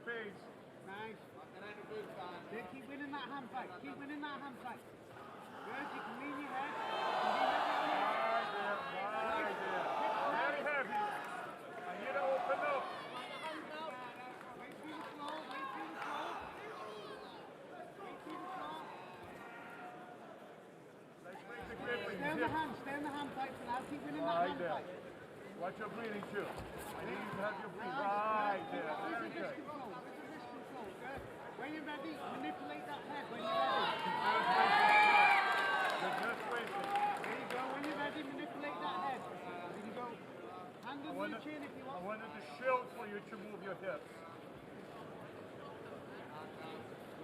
space. Nice. Keep winning that hand fight. Keep winning that hand fight. Good, you can lean your head. Right there. Very heavy. I need to open up. Wait through the flow, wait through the flow. Wait through the flow. Let's break the grip with Stay on the hand fight for now. Keep winning that hand fight. Watch your breathing too. I need you to have your breathing right there. Very good. When you're ready, manipulate that head when you're ready. Just waiting. There you go. When you're ready, manipulate that head. There you go. Hand under your chin if you want. I wanted to shield for you to move your hips.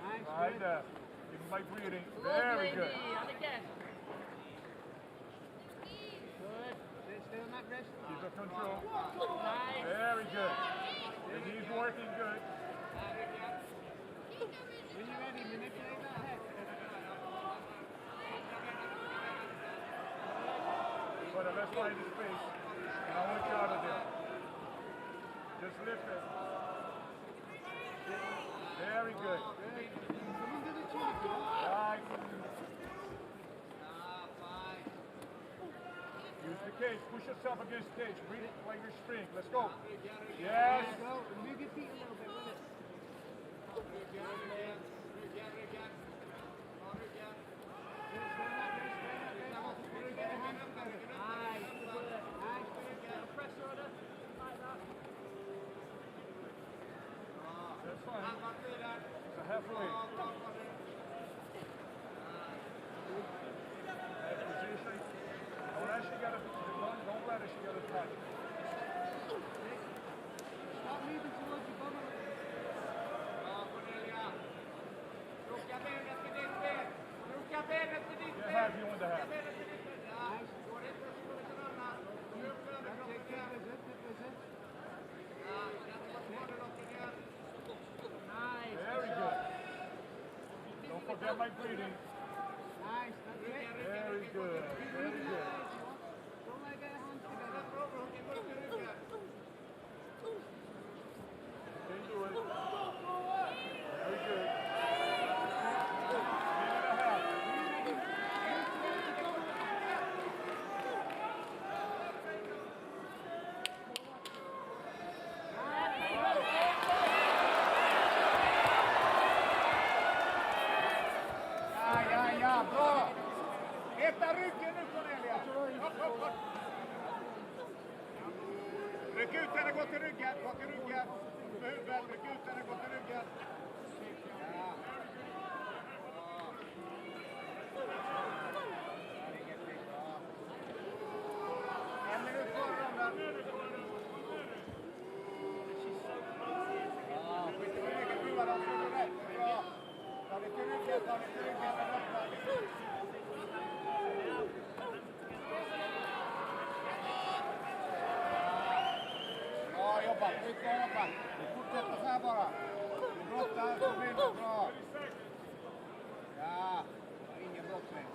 Nice. Right there. Give my breathing. Very good. And again. Good. Stay on that wrist. Keep the control. Nice. Very good. The knee's working good. When you're ready, manipulate that head. But let's find the space. And I want you out of there. Just lift it. Very good. Come under the chin if you want. Right. Use the cage. Push yourself against the cage. Breathe like you're spring. Let's go. Yes. There you go. Move your feet a little bit with it. That's fine. It's a halfway. Nice position. Don't let she get a don't let her, she get a touch. Stop moving towards your bum. Get half you on the half. Nice. Very good. Don't forget my breathing. Nice, that's it. Very good. Very good. Don't let get hands together. You can do it. Very good. Minute and a half. Ja, bra! Heta ryggen nu, Cornelia! Upp. Ryck ut henne, gå till ryggen, Med huvudet, ryck ut henne, gå till ryggen. Ja. En minut kvar i rundan. Ja, skit i vad ryggen provar, de slår rätt. Bra. Ta det till ryggen, Bra jobbat, mycket jobbat. Fortsätter så här bara. Brottar, kom in, bra. Ja, ingen brottning.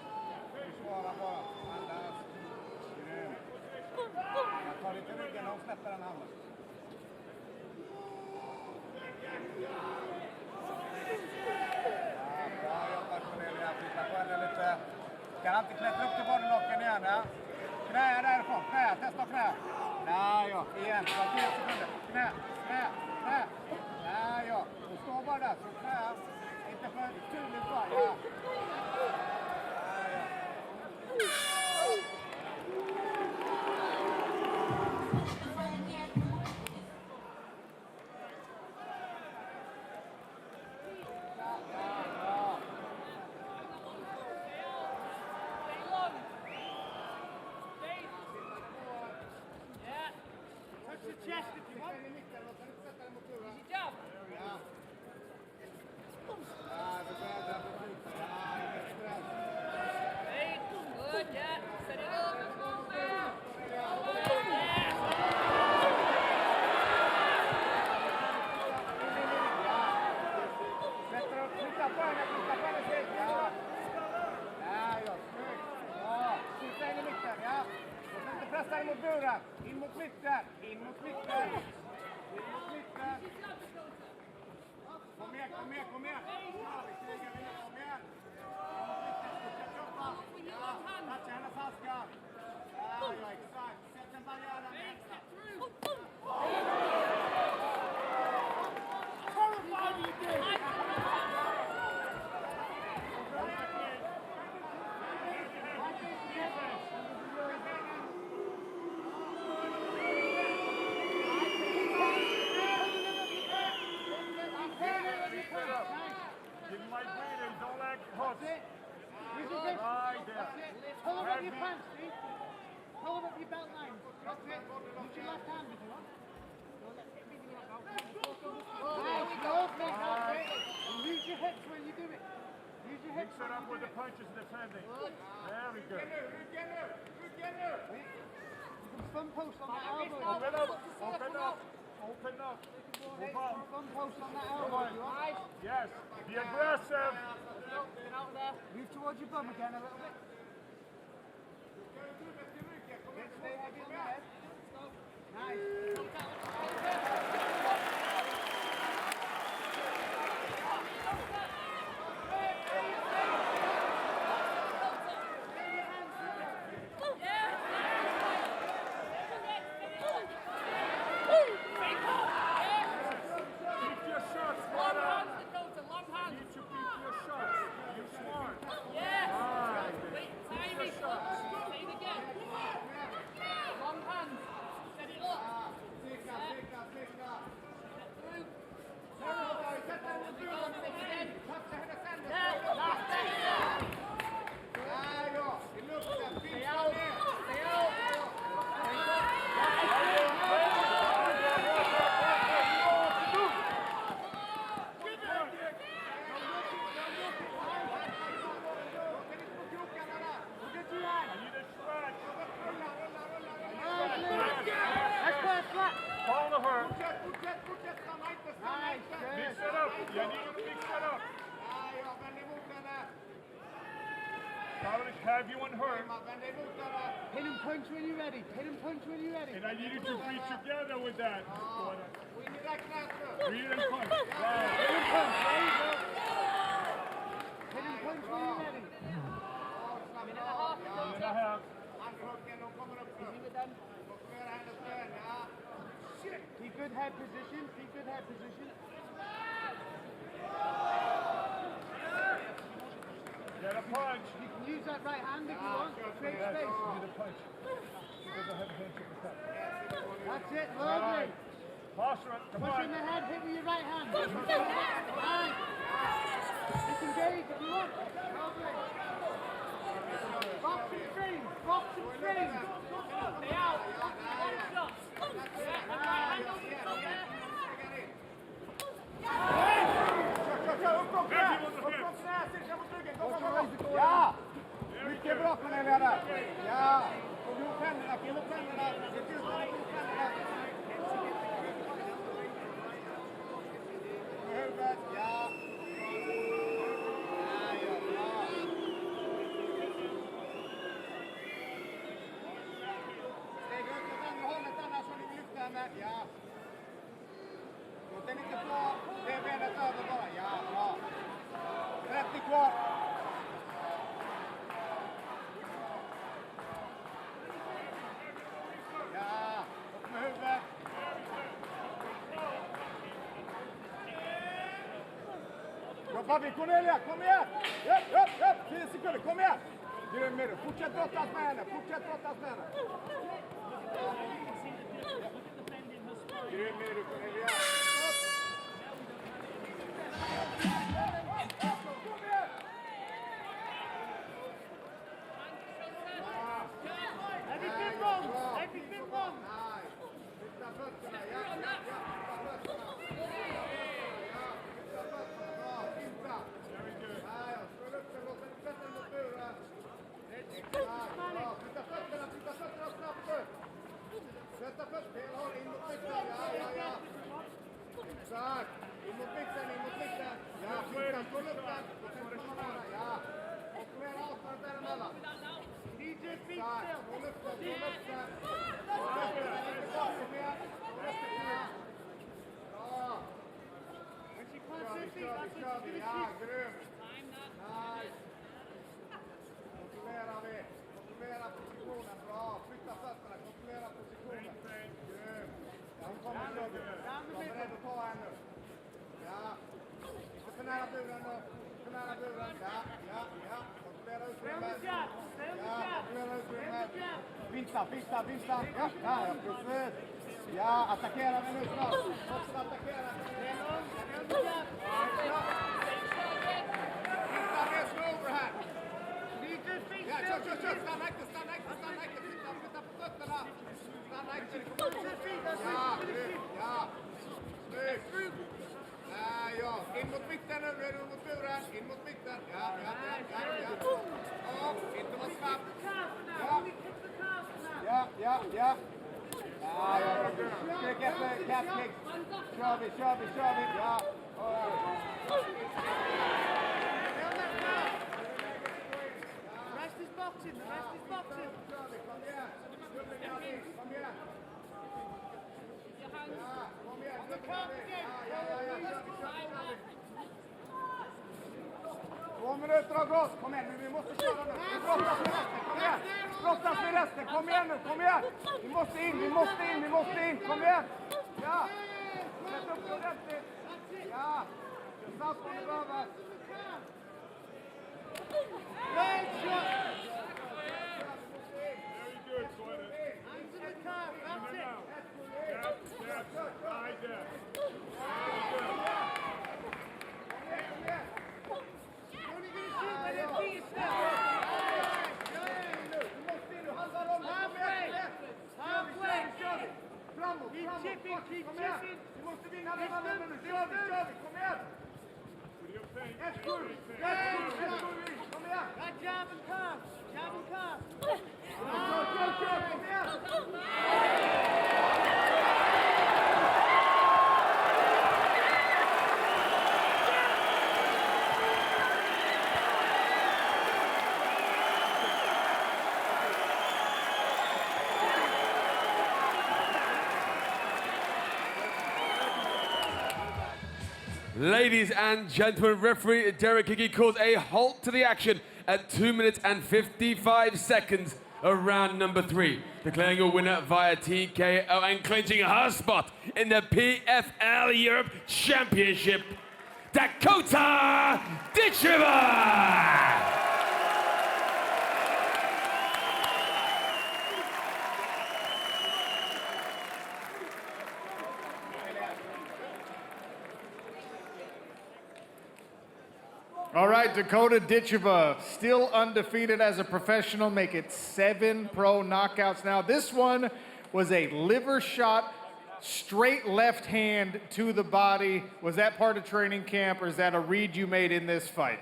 Försvara bara, andas. Grymt. Jag tar lite ryggen och släpper den handen. Bra jobbat Cornelia, titta på henne lite. Kan alltid klättra upp till bodylocken igen. Ja? Knä därifrån, knä, testa knä. Där ja, igen, 10 sekunder. Knä. Där ja, och stå bara där, så knä. Inte för tydligt bara, ja. Där ja. Chest if you want. Easy job. Hey, good, yeah. Set it up. Flytta på henne sig. Ja. Där ja, snyggt. Bra. Sitta in i mitten, ja. Och sen inte pressa in mot buren. In mot mitten. Kom igen, kom igen, kom igen! Ja, vi stegar ner, kom igen! Ja, toucha hennes handskar! Ja, ja, exakt. Sätt en barriär där med extra. Give him my breathing, don't let hooks. Use your grip. Right there. That's it. Pull them up your pants, Steve. Pull them up your belt line. That's it. Use your left hand if you want. Nice, go big, that's it. And use your hips when you do it. Use your hips. Mix it up with the punches defending. Very good. Thumb post on that elbow. Open up, open up, open up. Move on. Thumb post on that elbow if you want. Yes, be aggressive. Get out there. Move towards your bum again a little bit. Stay heavy on the head. Nice. Keep your shots, Long brother. hands, Dakota, long hands. Keep your shots. You're smart. Yes. Right. Wait, Keep tiny. your shots. Say it again. Long hands. Set it up. Stay out! Stay out! Follow her. Fortsätt, stanna inte, Nice, good. Mix it up. You need to mix it up. Ja, vänd emot henne. Probably have you on her. Vänd emot henne. Hit and punch when you're ready. Hit and punch when you're ready. And I need you to breathe together with that. Gå in i det knät nu. Breathe and punch. Wow. Hit and punch. There you go. Hit and punch when you're ready. Minute and a half. Handhuggen, de kommer upp nu. Fokusera hennes ben, ja. Keep good head position. Keep good head position. Get a punch. You can use that right hand if you want. Create space. Get a punch. That's it. Lovely. Posture it. Come Push in the on. head. Hit with your right hand. Nice. Disengage if you want. Lovely. Box and string. Box and string. Stay out. One shot. Yeah, and right hand over the top there. Kör, upp från knä! Upp från knä, cirka mot ryggen. Kom. Ja! Mycket bra, Cornelia där. Ja! Få ihop händerna, få ihop händerna. Se till så att få ihop händerna. Med huvudet, ja. Ja, bra. Steg ut åt andra hållet annars om ni vill lyfta henne. Ja. Låt den inte få det benet över bara. Ja, bra. 30 kvar. Ja, upp med huvudet. Jobbar vi, Cornelia, kom igen! Upp, 10 sekunder, kom igen! Grym med det. Fortsätt brottas med henne, Grym med det, Cornelia. Everything wrong. Everything wrong. Flytta fötterna, ja. Flytta fötterna. Bra, flytta. Ja, slå upp den, låt den sätta den mot buren. Bra, flytta fötterna snabbt upp. Sätta fötterna, fel håll in mot mitten. Ja. kör vi. Ja, grymt. Nice. Kontrollera vi. Kontrollera positionen. Bra. Flytta fötterna. Kontrollera positionen. Grymt. Ja, hon kommer kör vi. Var beredd att ta henne. Ja. Inte för nära buren då. För nära buren. Ja. Kontrollera utrymmet. Ja, kontrollera utrymmet. Finta. Ja, precis. Ja, attackera mig nu snart. Måste attackera. Finta med slår här. Ja, kör. Stanna inte. Flytta på fötterna. Stanna inte. Ja, snyggt. Ja. In mot mitten nu. Nu är du mot buren. In mot mitten. Ja. Inte vara snabb. Ja. Sträck efter catkick. Kör vi. Ja. Rest is boxing. Kom igen. Ja. 2 minuter har gått. Kom igen, vi måste köra nu. Vi brottas med resten. Kom igen. Kom igen. Vi måste in. Kom igen. Ja. Sätt upp ordentligt. Ja. Snabbt om du behöver. Very good, Cornelia. Hands in the calf. That's it. High depth. Framåt. Keep chipping. Vi måste vinna den här nu. Kör vi. Kom igen. Kom igen. That jab and calf. Kör. Kom igen. Ladies and gentlemen, referee 𝗟𝗘𝗥𝗢𝗣𝗘 calls a halt to the action at 2 minutes and 55 seconds of round number 3. Declaring your winner via TKO and clinching her spot in the PFL Europe Championship, Dakota Ditcheva! All right, Dakota Ditcheva, still undefeated as a professional, make it 7 pro knockouts now. This one was a liver shot, straight left hand to the body. Was that part of training camp, or is that a read you made in this fight?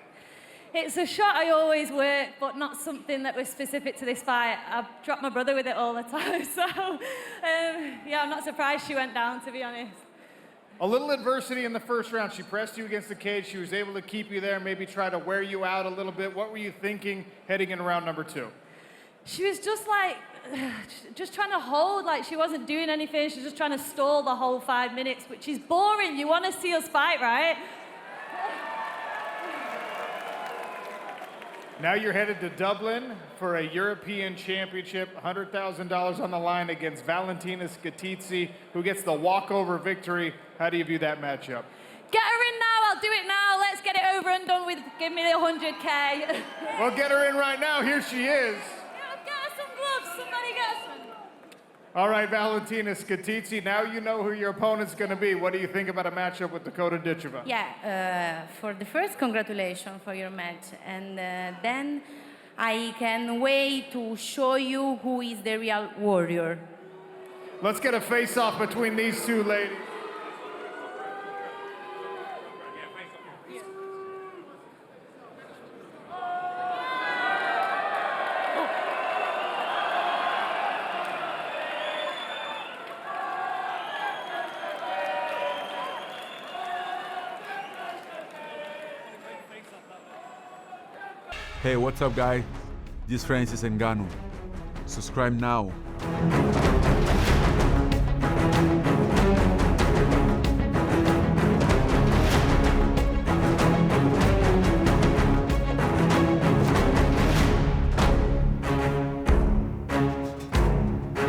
It's a shot I always work, but not something that was specific to this fight. I've dropped my brother with it all the time, so yeah, I'm not surprised she went down, to be honest. A little adversity in the first round. She pressed you against the cage. She was able to keep you there, maybe try to wear you out a little bit. What were you thinking heading into round number 2? She was just like, just trying to hold, like she wasn't doing anything. She was just trying to stall the whole 5 minutes, which is boring. You want to see us fight, right? Now you're headed to Dublin for a European Championship, $100,000 on the line against Valentina Skittizzi, who gets the walkover victory. How do you view that matchup? Get her in now, I'll do it now. Let's get it over and done with. Give me the 100K. Well, get her in right now. Here she is. Yeah, get her some gloves. Somebody get her some. All right, Valentina Skittizzi, now you know who your opponent's going to be. What do you think about a matchup with Dakota Ditcheva? Yeah, for the first, congratulations for your match. And then I can wait to show you who is the real warrior. Let's get a face-off between these two ladies. Hey, what's up, guy? This is Francis Ngannou. Subscribe now.